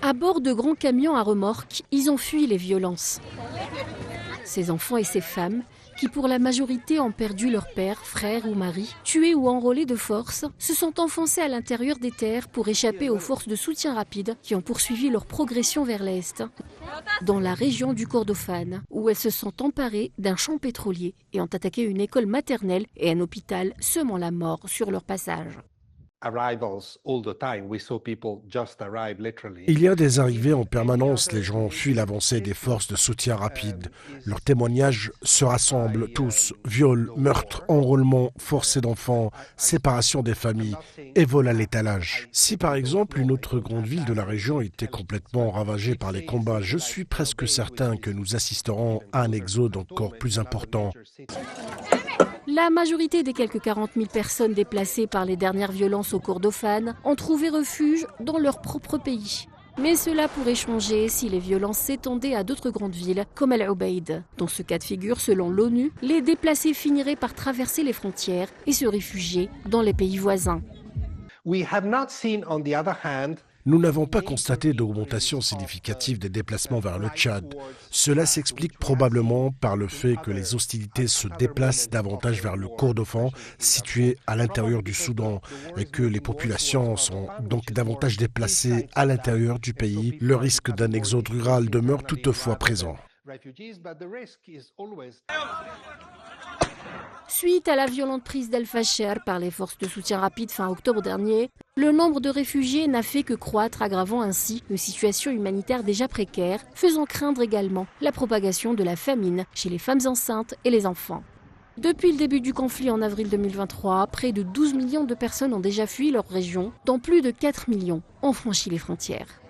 À bord de grands camions à remorque, ils ont fui les violences. Ces enfants et ces femmes, qui pour la majorité ont perdu leur père, frère ou mari, tués ou enrôlés de force, se sont enfoncés à l'intérieur des terres pour échapper aux forces de soutien rapide qui ont poursuivi leur progression vers l'est, dans la région du Kordofan, où elles se sont emparées d'un champ pétrolier et ont attaqué une école maternelle et un hôpital, semant la mort sur leur passage. Il y a des arrivées en permanence, les gens fuient l'avancée des forces de soutien rapide. Leurs témoignages se rassemblent tous, viols, meurtres, enrôlements, forcés d'enfants, séparation des familles et vol à l'étalage. Si par exemple une autre grande ville de la région était complètement ravagée par les combats, je suis presque certain que nous assisterons à un exode encore plus important. La majorité des quelques 40 000 personnes déplacées par les dernières violences au Kordofan ont trouvé refuge dans leur propre pays. Mais cela pourrait changer si les violences s'étendaient à d'autres grandes villes comme El Obeid. Dans ce cas de figure, selon l'ONU, les déplacés finiraient par traverser les frontières et se réfugier dans les pays voisins. Nous n'avons pas constaté d'augmentation significative des déplacements vers le Tchad. Cela s'explique probablement par le fait que les hostilités se déplacent davantage vers le Kordofan, situé à l'intérieur du Soudan, et que les populations sont donc davantage déplacées à l'intérieur du pays. Le risque d'un exode rural demeure toutefois présent. Suite à la violente prise d'Al-Fasher par les forces de soutien rapide fin octobre dernier, le nombre de réfugiés n'a fait que croître, aggravant ainsi une situation humanitaire déjà précaire, faisant craindre également la propagation de la famine chez les femmes enceintes et les enfants. Depuis le début du conflit en avril 2023, près de 12 millions de personnes ont déjà fui leur région, dont plus de 4 millions ont franchi les frontières.